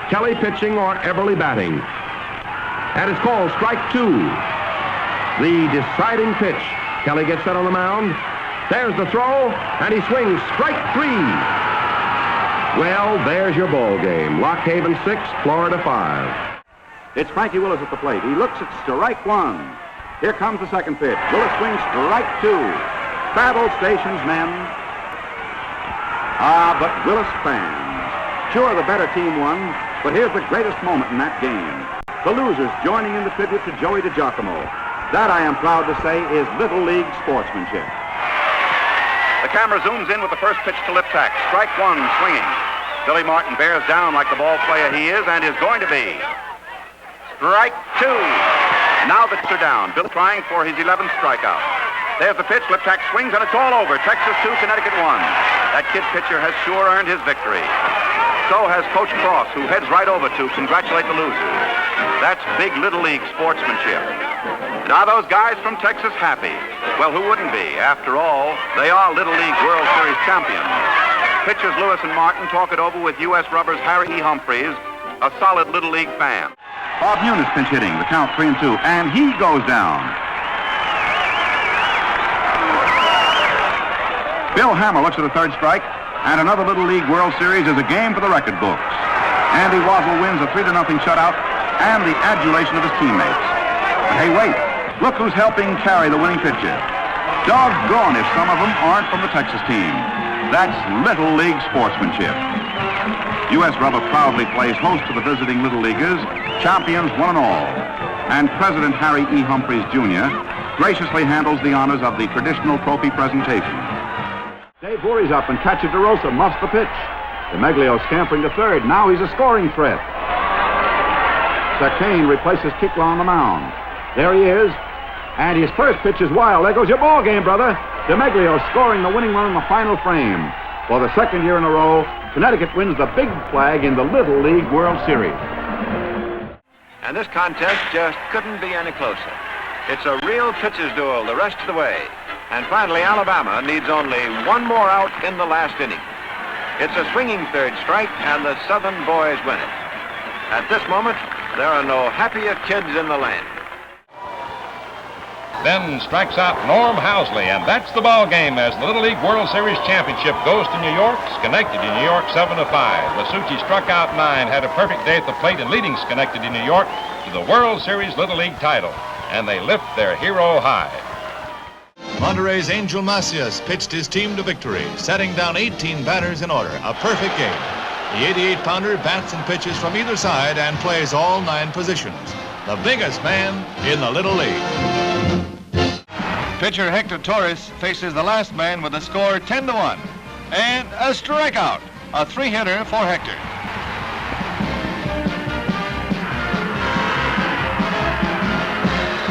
Kelly pitching or Everly batting. And it's called strike two. The deciding pitch. Kelly gets set on the mound. There's the throw, and he swings strike three. Well, there's your ball game. Lock Haven 6, Florida 5. It's Frankie Willis at the plate. He looks at strike one. Here comes the second pitch. Willis swings strike two. Battle stations, men. But Willis fans. Sure, the better team won, but here's the greatest moment in that game. The losers joining in the tribute to Joey DiGiacomo. That, I am proud to say, is Little League sportsmanship. The camera zooms in with the first pitch to Liptak. Strike one, swinging. Billy Martin bears down like the ball player he is and is going to be. Strike two. Now the are down. Bill trying for his 11th strikeout. There's the pitch. Liptak swings, and it's all over. Texas 2, Connecticut 1. That kid pitcher has sure earned his victory. So has Coach Cross, who heads right over to congratulate the losers. That's big Little League sportsmanship. And are those guys from Texas happy? Well, who wouldn't be? After all, they are Little League World Series champions. Pitchers Lewis and Martin talk it over with U.S. Rubber's Harry E. Humphreys, a solid Little League fan. Bob Muniz pinch hitting, the count 3-2, and he goes down. Bill Hammer looks at the third strike, and another Little League World Series is a game for the record books. Andy Wasel wins a 3-0 shutout and the adulation of his teammates. But hey, wait, look who's helping carry the winning pitcher. Doggone if some of them aren't from the Texas team. That's Little League sportsmanship. U.S. Rubber proudly plays host to the visiting Little Leaguers, champions one and all. And President Harry E. Humphreys, Jr. graciously handles the honors of the traditional trophy presentation. Dave Voorhees up, and Catcher DeRosa muffs the pitch. DeMeglio scampering to third. Now he's a scoring threat. Sakane replaces Kikla on the mound. There he is. And his first pitch is wild. There goes your ball game, brother. DeMeglio scoring the winning run in the final frame. For the second year in a row, Connecticut wins the big flag in the Little League World Series. And this contest just couldn't be any closer. It's a real pitcher's duel the rest of the way. And finally, Alabama needs only one more out in the last inning. It's a swinging third strike, and the Southern boys win it. At this moment, there are no happier kids in the land. Then strikes out Norm Housley, and that's the ball game as the Little League World Series Championship goes to New York. Schenectady, New York, 7-5. Lasucci struck out 9, had a perfect day at the plate in leading Schenectady, New York to the World Series Little League title, and they lift their hero high. Monterey's Angel Macias pitched his team to victory, setting down 18 batters in order. A perfect game. The 88-pounder bats and pitches from either side and plays all 9 positions. The biggest man in the Little League. Pitcher Hector Torres faces the last man with a score 10-1. And a strikeout. A 3-hitter for Hector.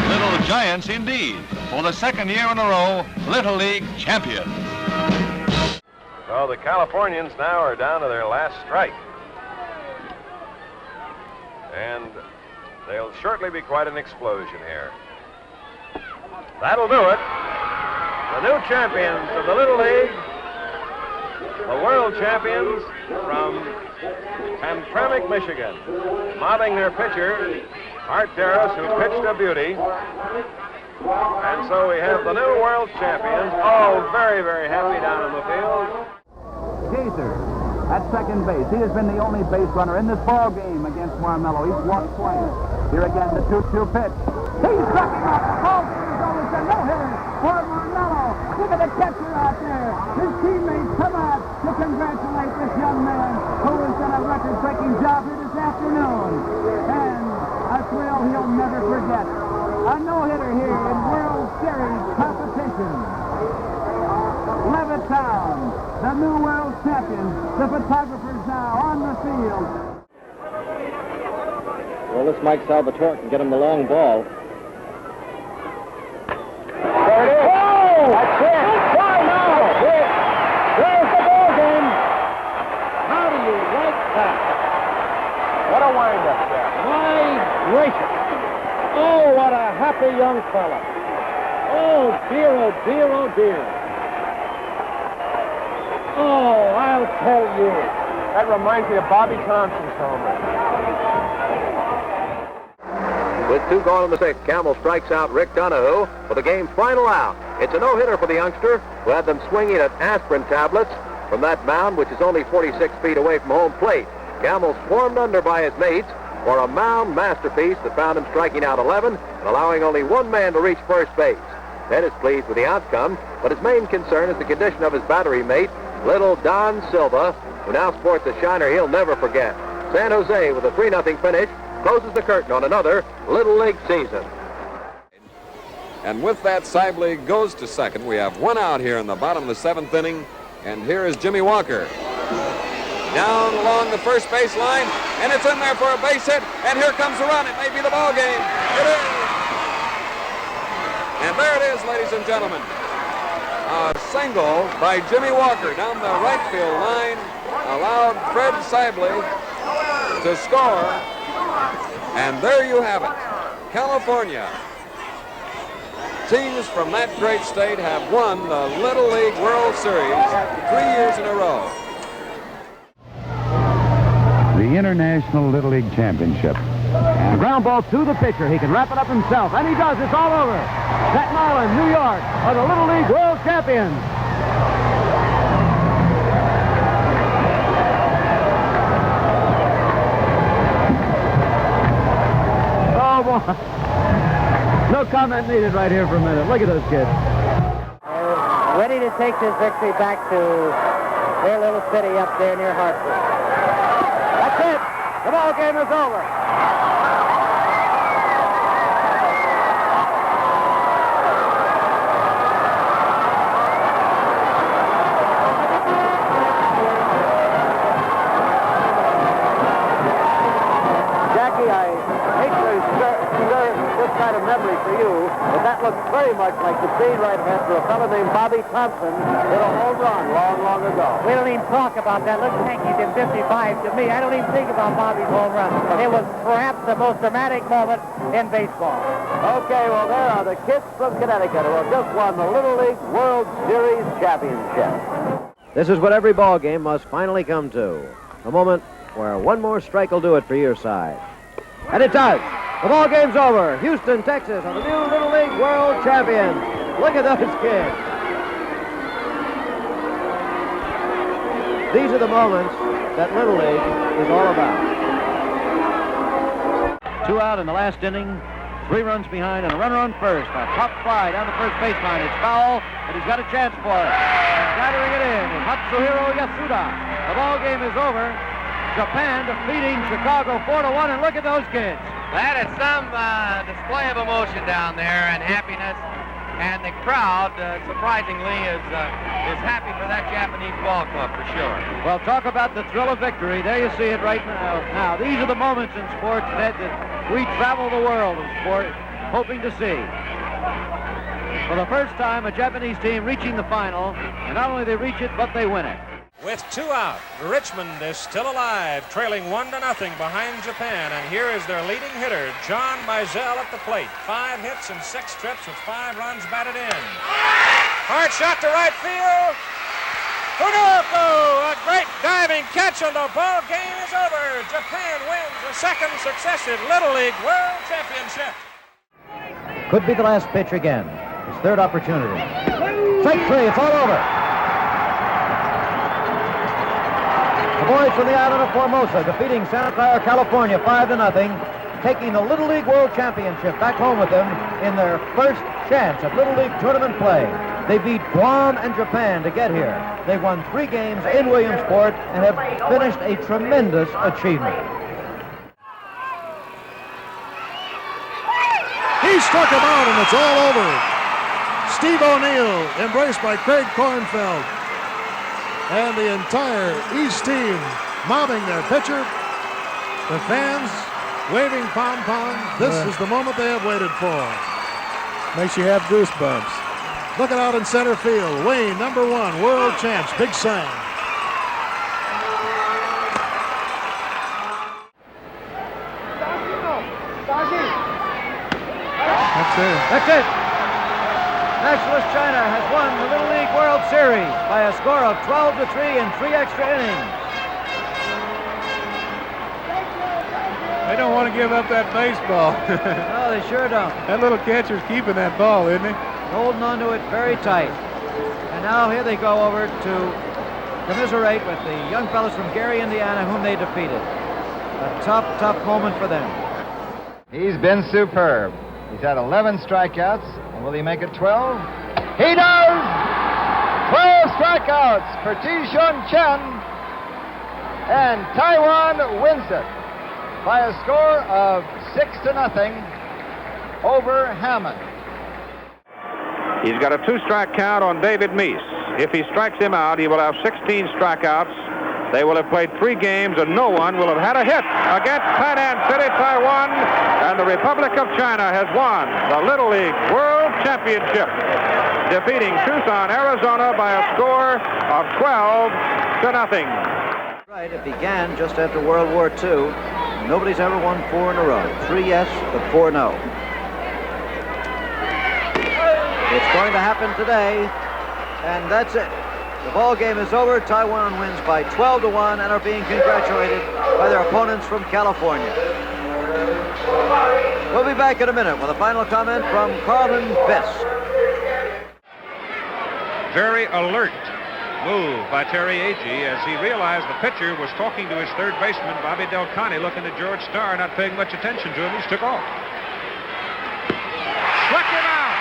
Little Giants indeed. For the second year in a row, Little League champions. Well, the Californians now are down to their last strike. And there'll shortly be quite an explosion here. That'll do it. The new champions of the Little League, the world champions from Hamtramck, Michigan, mounting their pitcher, Art Darris, who pitched a beauty. And so we have the new world champions, all very, very happy down in the field. Gaither at second base. He has been the only base runner in this ball game against Marmello. He's walked twice. Here again, the 2-2 pitch. He's struck him out. The ball game is over. It's a no-hitter for Marmello. Look at the catcher out there. His teammates come out to congratulate this young man who has done a record-breaking job here this afternoon. And a thrill he'll never forget. A no-hitter here in World Series competition. Levittown, the new world champion. The photographers now on the field. Well, this Mike Salvatore can get him the long ball. There it is. Oh! That's it. Why now? There's the ball game. How do you like that? What a wind-up there. My gracious. Oh, what a happy young fella. Oh, dear, oh, dear, oh, dear. Oh, I'll tell you. That reminds me of Bobby Thompson's homer. With 2 gone in the 6th, Campbell strikes out Rick Donahue for the game's final out. It's a no-hitter for the youngster who had them swinging at aspirin tablets from that mound, which is only 46 feet away from home plate. Campbell swarmed under by his mates for a mound masterpiece that found him striking out 11 and allowing only 1 man to reach first base. Ted is pleased with the outcome, but his main concern is the condition of his battery mate, little Don Silva, who now sports a shiner he'll never forget. San Jose, with a 3-0 finish, closes the curtain on another Little League season. And with that, Sibley goes to second. We have 1 out here in the bottom of the 7th inning, and here is Jimmy Walker. Down along the first base line, and it's in there for a base hit, and here comes the run. It may be the ball game. It is. And there it is, ladies and gentlemen. A single by Jimmy Walker down the right field line allowed Fred Sibley to score. And there you have it. California. Teams from that great state have won the Little League World Series 3 years in a row. The International Little League Championship. And ground ball to the pitcher. He can wrap it up himself, and he does. It's all over. Staten Island, New York are the Little League World Champions. Oh, boy. No comment needed right here for a minute. Look at those kids. Ready to take this victory back to their little city up there near Hartford. That's it. The ball game is over. Jackie, I hate to stir this kind of memory for you, but that looks very much like the scene right after a fellow named Bobby Thompson hit a home run long ago. We don't even talk about that. Look, Yankee did 55 to me. I don't even think about Bobby's home run. It was perhaps the most dramatic moment in baseball. Okay, well, there are the kids from Connecticut who have just won the Little League World Series Championship. This is what every ball game must finally come to. A moment where one more strike will do it for your side. And it does. The ball game's over. Houston, Texas are the new Little League World Champions. Look at those kids. These are the moments that Little League is all about. 2 out in the last inning, 3 runs behind, and a runner on first. A pop fly down the first baseline. It's foul, but he's got a chance for it. And battering it in is Hatsuhiro Yasuda. The ball game is over. Japan defeating Chicago 4-1, and look at those kids. That is some display of emotion down there and happiness, and the crowd, surprisingly, is happy for that Japanese ball club for sure. Well, talk about the thrill of victory. There you see it right now. Now, these are the moments in sports, Ned, that we travel the world in sport hoping to see. For the first time, a Japanese team reaching the final, and not only they reach it, but they win it. With 2 out, Richmond is still alive, trailing 1-0 behind Japan. And here is their leading hitter, John Mizell, at the plate. 5 hits and 6 trips with 5 runs batted in. Hard shot to right field. Hunoko, a great diving catch, and the ball game is over. Japan wins the 2nd successive Little League World Championship. Could be the last pitch again. His 3rd opportunity. Strike 3, it's all over. The boys from the island of Formosa defeating Santa Clara, California 5-0, taking the Little League World Championship back home with them in their first chance at Little League tournament play. They beat Guam and Japan to get here. They've won 3 games in Williamsport and have finished a tremendous achievement. He struck him out, and it's all over. Steve O'Neill, embraced by Craig Kornfeld, and the entire East team mobbing their pitcher. The fans waving pom-poms. This is the moment they have waited for. Makes you have goosebumps. Looking out in center field, Wayne, number 1, world champs, Big Sam. That's it. Nationalist China has won the Little League World Series by a score of 12-3 in 3 extra innings. They don't want to give up that baseball. No, they sure don't. That little catcher's keeping that ball, isn't he? Holding on to it very tight. And now here they go over to commiserate with the young fellas from Gary, Indiana, whom they defeated. A tough, tough moment for them. He's been superb. He's had 11 strikeouts. And will he make it 12? He does! 12 strikeouts for Tijun Chen. And Taiwan wins it by a score of 6-0 over Hammond. He's got a 2-strike count on David Meese. If he strikes him out, he will have 16 strikeouts. They will have played 3 games, and no one will have had a hit against Tainan City, Taiwan. And the Republic of China has won the Little League World Championship, defeating Tucson, Arizona by a score of 12-0. Right, it began just after World War II. Nobody's ever won 4 in a row. 3 yes, but 4 no. It's going to happen today. And that's it. The ball game is over. Taiwan wins by 12-1 and are being congratulated by their opponents from California. We'll be back in a minute with a final comment from Carlton Fisk. Very alert move by Terry Agee as he realized the pitcher was talking to his third baseman, Bobby Delcani, looking at George Starr, not paying much attention to him. He just took off. Struck him out.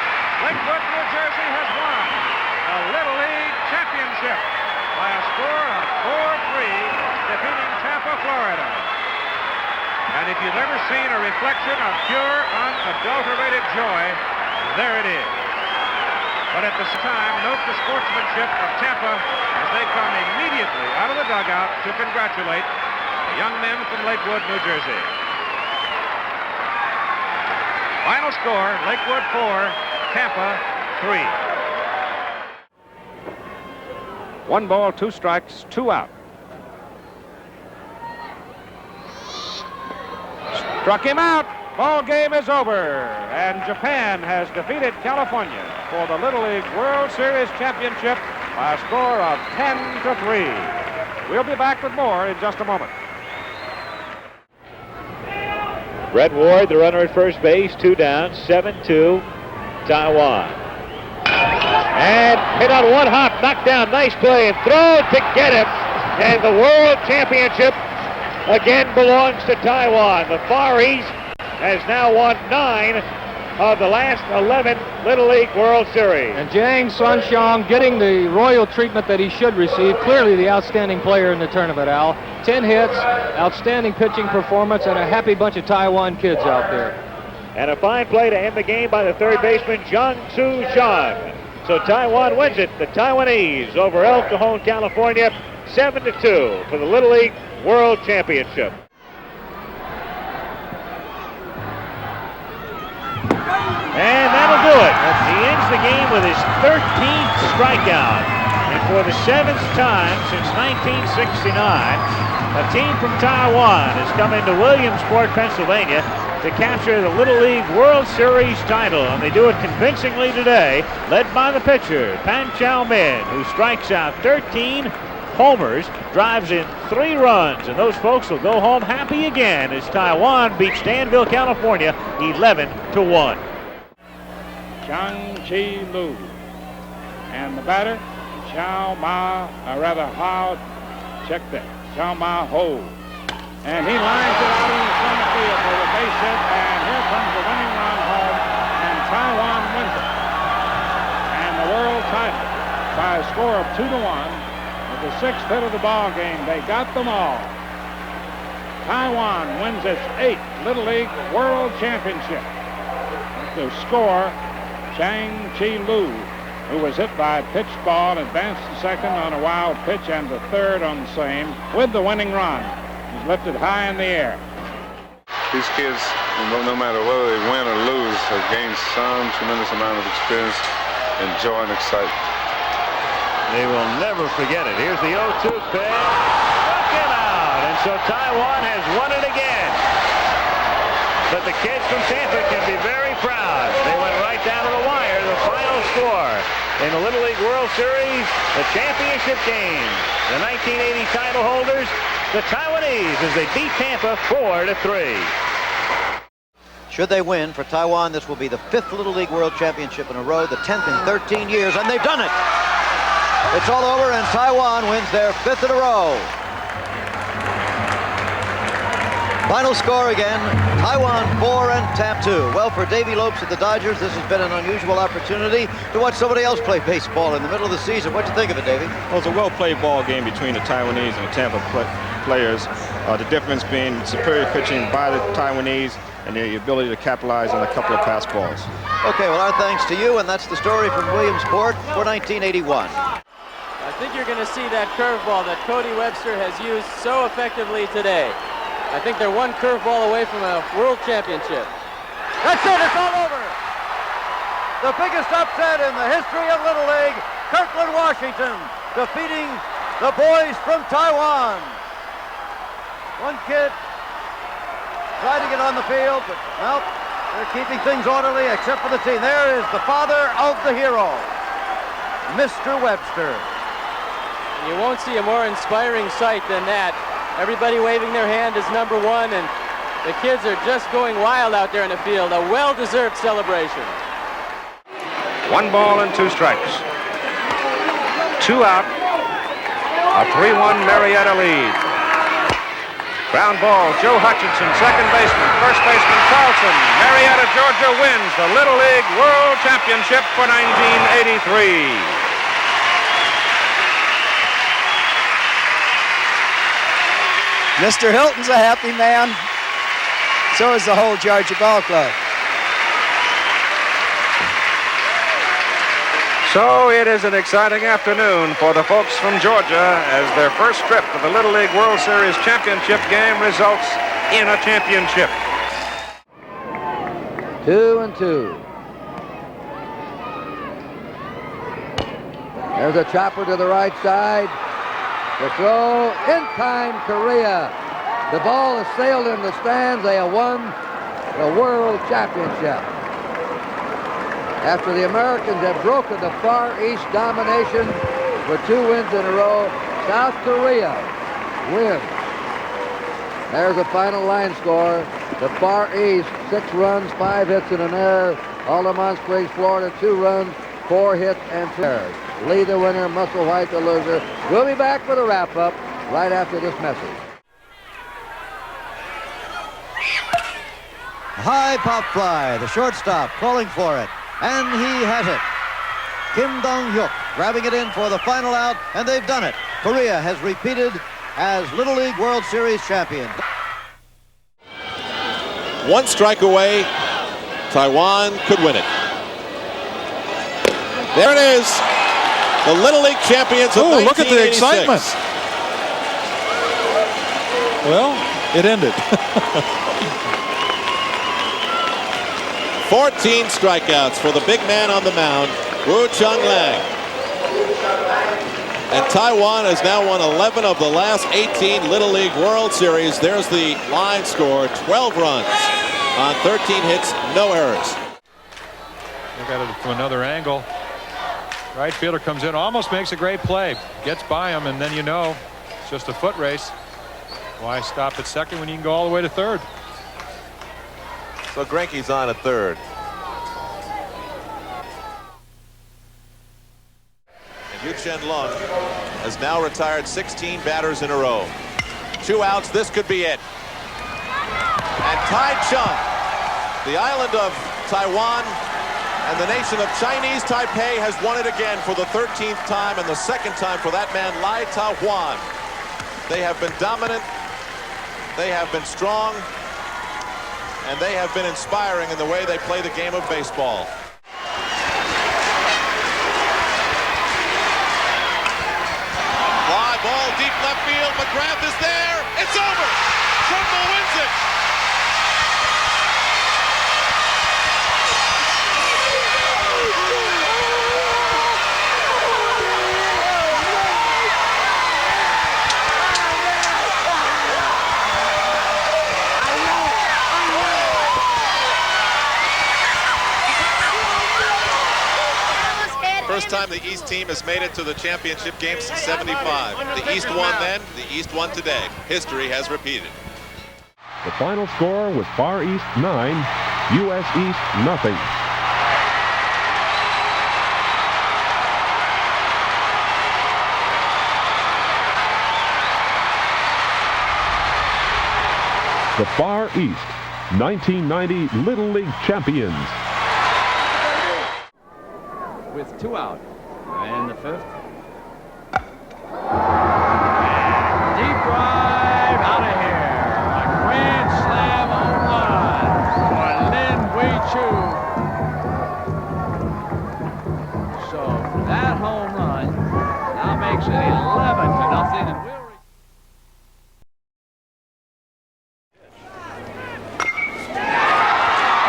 Lakewood, New Jersey has won the Little League Championship by a score of 4-3, defeating Tampa, Florida. And if you've ever seen a reflection of pure, unadulterated joy, there it is. But at the same time, note the sportsmanship of Tampa as they come immediately out of the dugout to congratulate the young men from Lakewood, New Jersey. Final score, Lakewood 4, Tampa 3. 1 ball, 2 strikes, 2 out. Struck him out. Ball game is over. And Japan has defeated California for the Little League World Series Championship by a score of 10-3. We'll be back with more in just a moment. Brett Ward, the runner at first base, 2 down, 7-2, Taiwan. And hit on 1 hop, knocked down, nice play, and throw to get him. And the World Championship again belongs to Taiwan. The Far East has now won 9 of the last 11 Little League World Series. And Jiang Sanxiang getting the royal treatment that he should receive. Clearly the outstanding player in the tournament, Al. 10 hits, outstanding pitching performance, and a happy bunch of Taiwan kids out there. And a fine play to end the game by the third baseman, Jung Soo Chang. So Taiwan wins it, the Taiwanese, over El Cajon, California, 7-2 for the Little League World Championship. And that'll do it. He ends the game with his 13th strikeout. And for the 7th time since 1969, a team from Taiwan has come into Williamsport, Pennsylvania to capture the Little League World Series title. And they do it convincingly today, led by the pitcher, Pan Chow Min, who strikes out 13 homers, drives in 3 runs, and those folks will go home happy again as Taiwan beats Danville, California, 11-1. Chang Chi Lu. And the batter, check that, Chow Ma Ho. And he lines it out in the center field for the base hit, and here comes the winning run home, and Taiwan wins it. And the world title by a score of 2-1. With the 6th hit of the ball game, they got them all. Taiwan wins its 8th Little League World Championship. To score, Chang Chi Lu, who was hit by a pitched ball, advanced to second on a wild pitch and to third on the same, with the winning run. He's lifted high in the air. These kids, no matter whether they win or lose, have gained some tremendous amount of experience and joy and excitement. They will never forget it. Here's the 0-2 pitch. Struck him out. And so Taiwan has won it again. But the kids from Tampa can be very proud. They went right down to the wire. The final score, in the Little League World Series, the championship game. The 1980 title holders, the Taiwanese, as they beat Tampa 4-3. Should they win, for Taiwan, this will be the 5th Little League World Championship in a row, the 10th in 13 years, and they've done it. It's all over, and Taiwan wins their 5th in a row. Final score again, Taiwan 4 and Tampa 2. Well, for Davey Lopes of the Dodgers, this has been an unusual opportunity to watch somebody else play baseball in the middle of the season. What'd you think of it, Davey? Well, it's a well-played ball game between the Taiwanese and the Tampa players. The difference being superior pitching by the Taiwanese and the ability to capitalize on a couple of pass balls. Okay, well, our thanks to you, and that's the story from Williamsport for 1981. I think you're going to see that curveball that Cody Webster has used so effectively today. I think they're one curveball away from a world championship. That's it, it's all over. The biggest upset in the history of Little League, Kirkland, Washington, defeating the boys from Taiwan. One kid tried to get on the field, but well, they're keeping things orderly except for the team. There is the father of the hero, Mr. Webster. You won't see a more inspiring sight than that. Everybody waving their hand as number one, and the kids are just going wild out there in the field. A well-deserved celebration. 1 ball and 2 strikes. 2 out. A 3-1 Marietta lead. Ground ball, Joe Hutchinson, second baseman, first baseman Carlson. Marietta, Georgia wins the Little League World Championship for 1983. Mr. Hilton's a happy man. So is the whole Georgia Ball Club. So it is an exciting afternoon for the folks from Georgia as their first trip to the Little League World Series Championship game results in a championship. 2-2. There's a chopper to the right side. The throw in time, Korea. The ball has sailed in the stands. They have won the World Championship. After the Americans have broken the Far East domination with 2 wins in a row, South Korea wins. There's the final line score. The Far East, 6 runs, 5 hits and an error. Alderman Springs, Florida, 2 runs, 4 hits and 2 errors. Lee the winner, Musselwhite the loser. We'll be back for the wrap-up right after this message. High pop fly, the shortstop calling for it, and he has it. Kim Dong-hyuk grabbing it in for the final out, and they've done it. Korea has repeated as Little League World Series champion. 1 strike away, Taiwan could win it. There it is. The Little League champions of 1986. Look at the excitement. Well, it ended. 14 strikeouts for the big man on the mound, Wu Chung-lang. And Taiwan has now won 11 of the last 18 Little League World Series. There's the line score, 12 runs on 13 hits, no errors. Look at it from another angle. Right fielder comes in, almost makes a great play, gets by him, and then you know it's just a foot race. Why stop at second when you can go all the way to third? So Greinke's on at third. And Yu Chen-lung has now retired 16 batters in a row. 2 outs, this could be it. And Taichung, the island of Taiwan, and the nation of Chinese Taipei has won it again for the 13th time and the 2nd time for that man, Lai Taohuan. They have been dominant, they have been strong, and they have been inspiring in the way they play the game of baseball. Fly ball deep left field, McGrath is there, it's over! Turnbull wins it! First time the East team has made it to the championship game since '75. The East won then, the East won today. History has repeated. The final score was Far East 9, U.S. East nothing. The Far East 1990 Little League champions. With 2 out in the 5th. And deep drive out of here. A grand slam home run for Lin Wei-Chu. So that home run now makes it 11-0, and we'll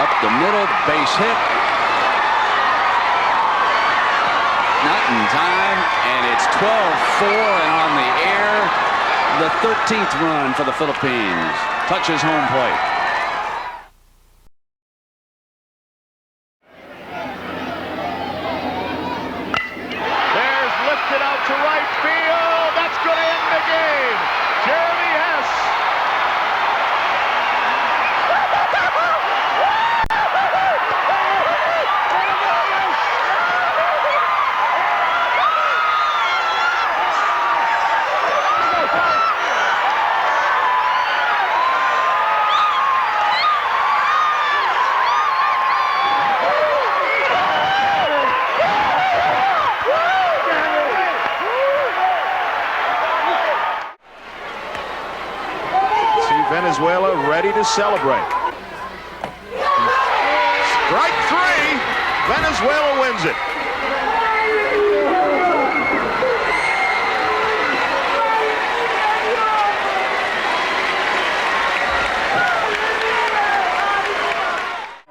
up the middle, base hit. Not in time, and it's 12-4, and on the air, the 13th run for the Philippines. Touches home plate. There's lifted out to right field. That's going to end the game. Jeremy Hess. Venezuela ready to celebrate. Strike 3. Venezuela wins it.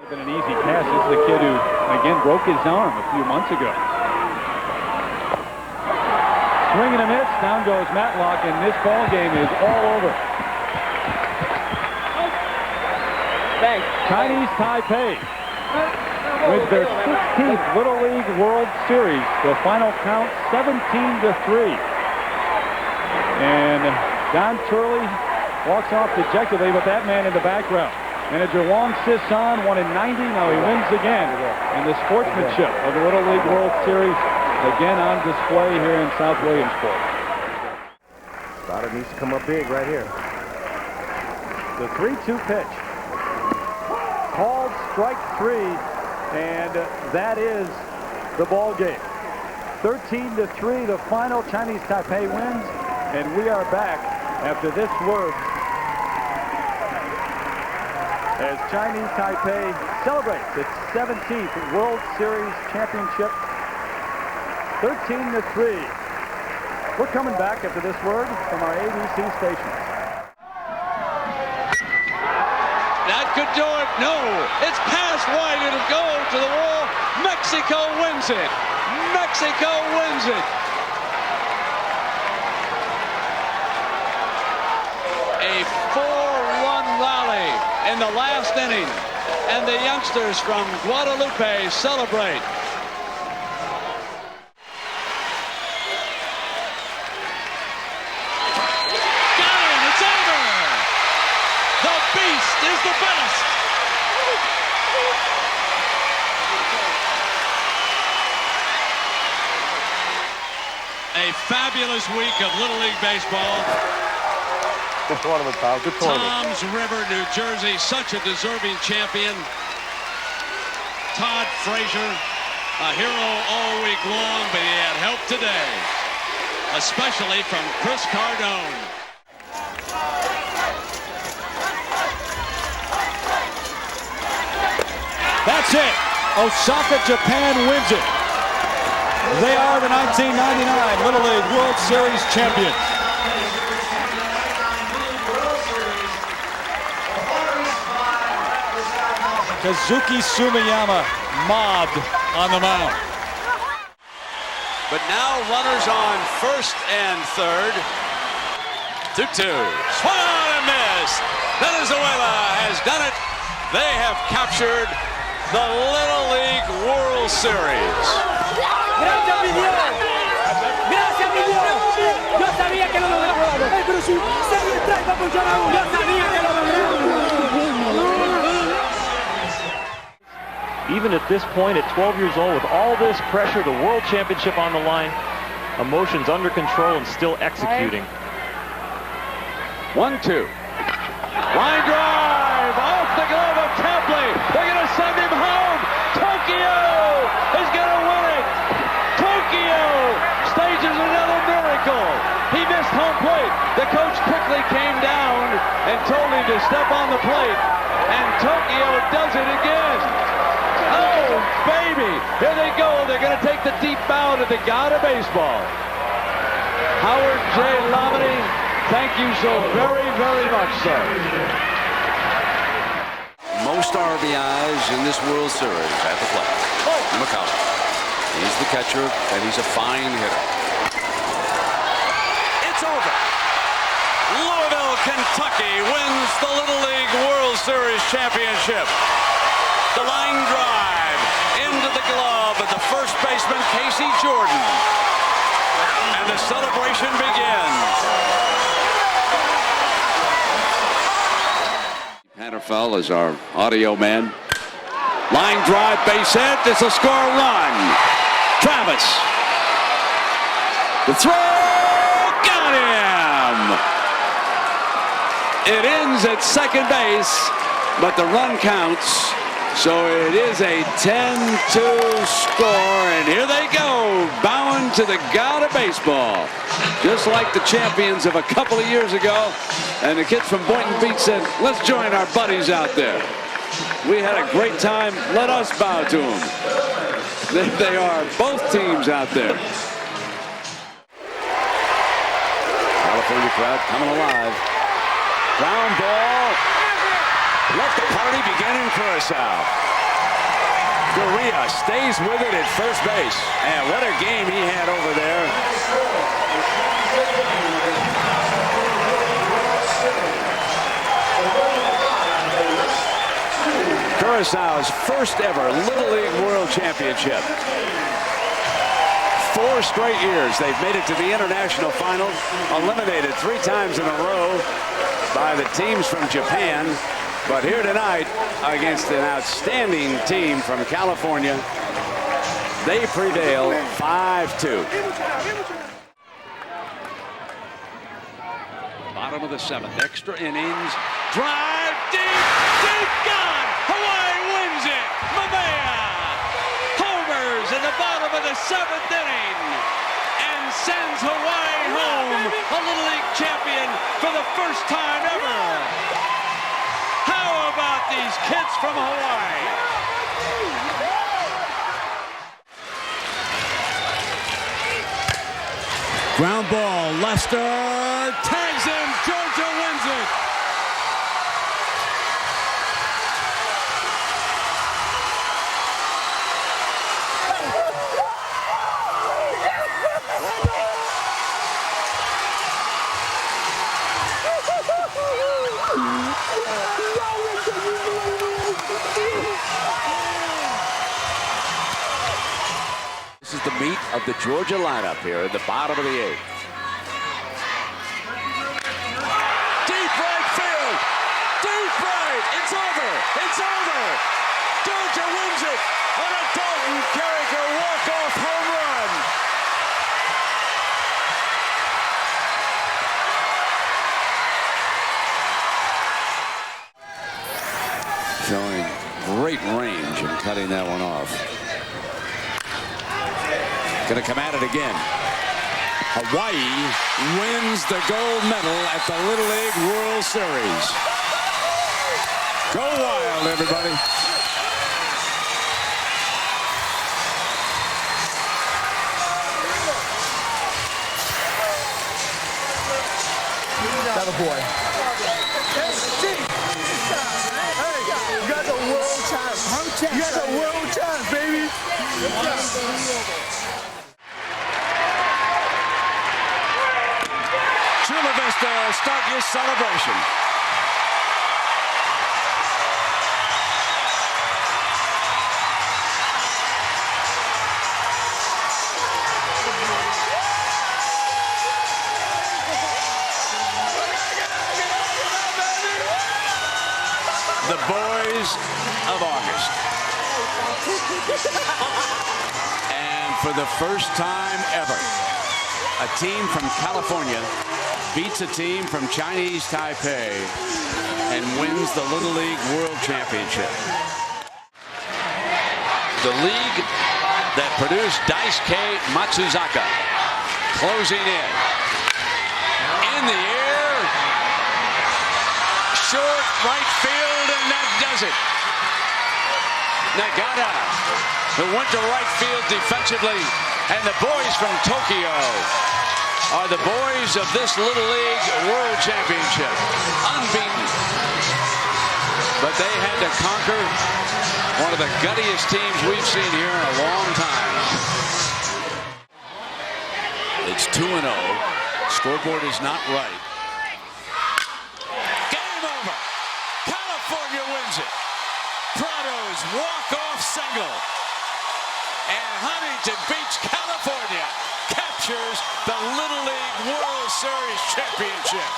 Been an easy pass. This is the kid who, again, broke his arm a few months ago. Swing and a miss. Down goes Matlock, and this ball game is all over. Chinese Taipei with their 16th Little League World Series. The final count 17-3. And Don Turley walks off dejectedly with that man in the background. Manager Wong Sis-san won in '90. Now he wins again. And the sportsmanship of the Little League World Series again on display here in South Williamsport. Stoddard needs to come up big right here. The 3-2 pitch. Called strike 3, and that is the ball game. 13-3, the final. Chinese Taipei wins, and we are back after this word as Chinese Taipei celebrates its 17th World Series championship. 13-3. We're coming back after this word from our ABC station. That could do it. No, it's past wide. It'll go to the wall. Mexico wins it. Mexico wins it. A 4-run rally in the last inning, and the youngsters from Guadalupe celebrate. Got him. It's over. The beast is the best. A fabulous week of Little League baseball. Good tournament, pal. Good tournament. Toms River, New Jersey, such a deserving champion. Todd Frazier, a hero all week long, but he had help today, especially from Chris Cardone. That's it. Osaka, Japan wins it. They are the 1999 Little League World Series champions. Kazuki Sumiyama mobbed on the mound. But now runners on first and third. 2-2. Swung on and missed. Venezuela has done it. They have captured the Little League World Series. Gracias, mi Dios. Gracias, mi Dios. Yo sabía que lo logramos. Pero si se trae para apoyar a uno. Yo sabía que lo logramos. Even at this point, at 12 years old, with all this pressure, the World Championship on the line, emotions under control and still executing. 1-2. Line drive off the glove of Templey. They're going to send him home. Tokyo is going to win it. Tokyo stages another miracle. He missed home plate. The coach quickly came down and told him to step on the plate. And Tokyo does it again. Oh, baby. Here they go. They're going to take the deep bow to the god of baseball. Howard J. Lamine, thank you so very, very much, sir. Most RBIs in this World Series at the plate. McCollum. He's the catcher, and he's a fine hitter. It's over. Louisville, Kentucky wins the Little League World Series Championship. The line drive into the glove of the first baseman, Casey Jordan. And the celebration begins. Hatterfell is our audio man. Line drive, base hit. This will score a run. Travis. The throw. Got him. It ends at second base, but the run counts. So it is a 10-2 score, and here they go, bowing to the god of baseball. Just like the champions of a couple of years ago. And the kids from Boynton Beach said, let's join our buddies out there. We had a great time. Let us bow to them. There they are, both teams out there. California crowd coming alive. Ground ball. Let the party begin in Curacao. Gurria stays with it at first base. And what a game he had over there. Curaçao's first ever Little League World Championship. 4 straight years they've made it to the international final, eliminated 3 times in a row by the teams from Japan. But here tonight, against an outstanding team from California, they prevail 5-2. Bottom of the 7th, extra innings. Drive deep, gone. Hawaii wins it. Mamiya homers in the bottom of the 7th inning and sends Hawaii home, a Little League champion for the first time ever. How about these kids from Hawaii? Ground ball, Lester tags him, Georgia wins it. This is the meat of the Georgia lineup here at the bottom of the 8th. Deep right field. Deep right. It's over. It's over. Georgia wins it on a Dalton Carricker walk-off home run. Showing great range in cutting that one off. Going to come at it again. Hawaii wins the gold medal at the Little League World Series. Go wild, everybody. That a boy. Hey, you got the world champs. You got the world champs, baby. Chula Vista, start your celebration. boys of August. And for the first time ever, a team from California beats a team from Chinese Taipei and wins the Little League World Championship. The league that produced Daisuke Matsuzaka closing in. In the air, short right field, and that does it. Nagata, who went to right field defensively, and the boys from Tokyo are the boys of this Little League World Championship. Unbeaten. But they had to conquer one of the guttiest teams we've seen here in a long time. It's 2-0. Scoreboard is not right. Game over. California wins it. Prado's walk-off single. And Huntington Beach, California captures the Little League World Series Championship.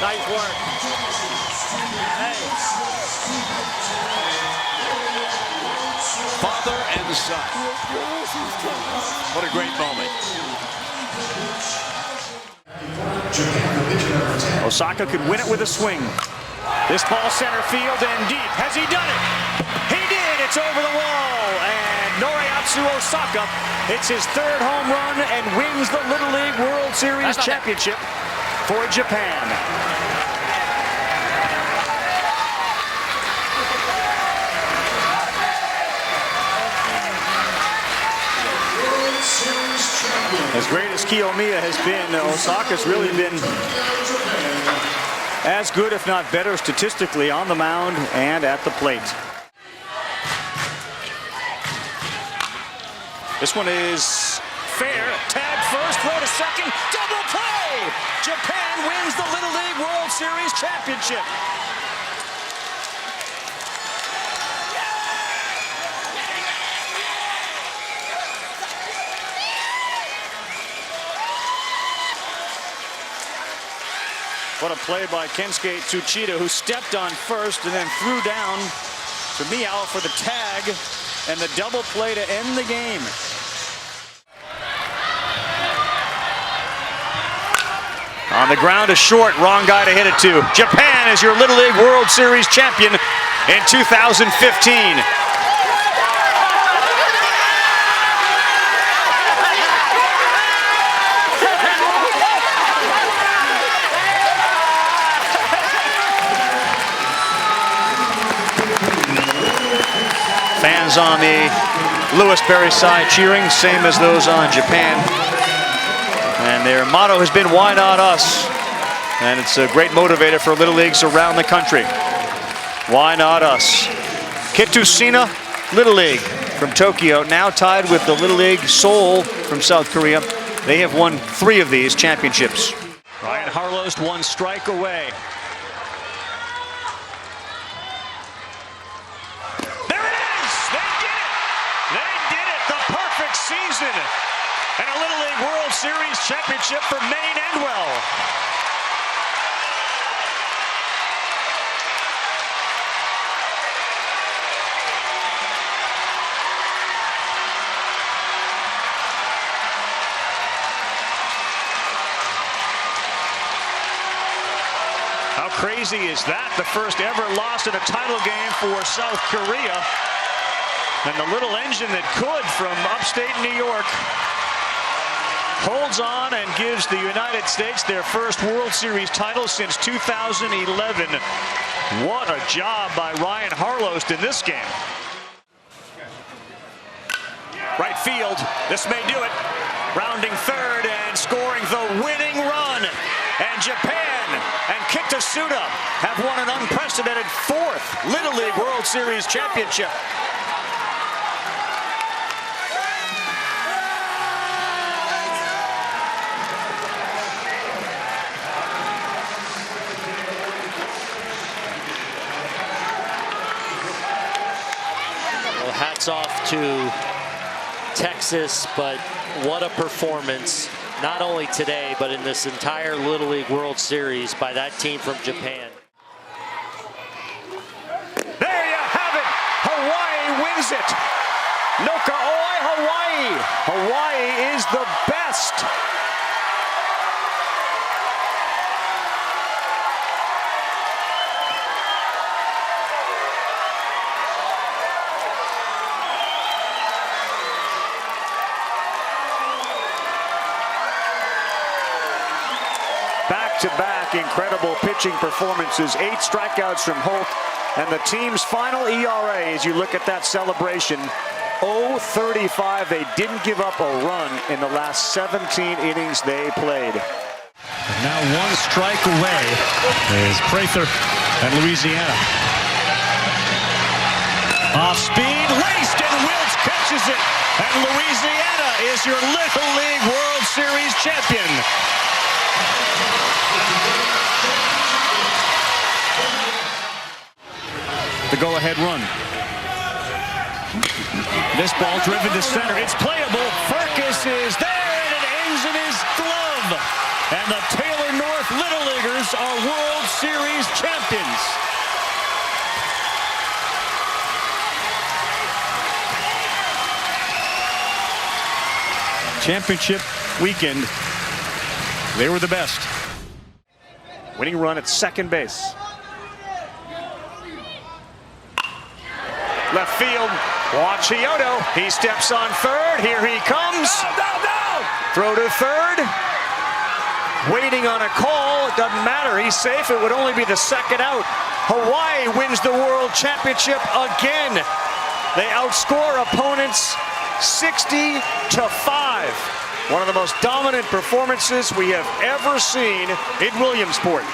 Nice work. Hey. Father and son. What a great moment. Osaka could win it with a swing. This ball center field and deep. Has he done it? He did. It's over the wall. And Noriatsu Osaka hits his third home run and wins the Little League World Series Championship for Japan. As great as Kiyomiya has been, Osaka's really been as good, if not better, statistically on the mound and at the plate. This one is fair. Tag first, throw to second, double play! Japan wins the Little League World Series Championship. What a play by Kensuke Tsuchida, who stepped on first and then threw down to Miyao for the tag and the double play to end the game. On the ground, a short, wrong guy to hit it to. Japan is your Little League World Series champion in 2015. Fans on the Lewisberry side cheering, same as those on Japan. And their motto has been, "Why not us?" And it's a great motivator for Little Leagues around the country. Why not us? Kitusina Little League from Tokyo, now tied with the Little League Seoul from South Korea. They have won 3 of these championships. Ryan Harlost 1 strike away. Season and a Little League World Series championship for Maine Endwell. How crazy is that? The first ever loss in a title game for South Korea. And the little engine that could from upstate New York holds on and gives the United States their first World Series title since 2011. What a job by Ryan Harlost in this game. Right field, this may do it. Rounding third and scoring the winning run. And Japan and Kitasuda have won an unprecedented 4th Little League World Series championship. Hats off to Texas, but what a performance, not only today, but in this entire Little League World Series by that team from Japan. There you have it. Hawaii wins it. Nokaoi, Hawaii. Hawaii is the best. Back-to-back incredible pitching performances. 8 strikeouts from Holt, and the team's final ERA, as you look at that celebration, 0.35. They didn't give up a run in the last 17 innings they played. Now 1 strike away is Prather and Louisiana. Off speed, laced, and Wiltz catches it. And Louisiana is your Little League World Series champion. The go-ahead run. This ball driven to center. It's playable. Farkas is there, and it ends in his glove. And the Taylor North Little Leaguers are World Series champions. Championship weekend, they were the best. Winning run at second base. Left field, Juan Chiodo. He steps on third. Here he comes. No. Throw to third. Waiting on a call. It doesn't matter. He's safe. It would only be the second out. Hawaii wins the World Championship again. They outscore opponents 60-5. One of the most dominant performances we have ever seen in Williamsport.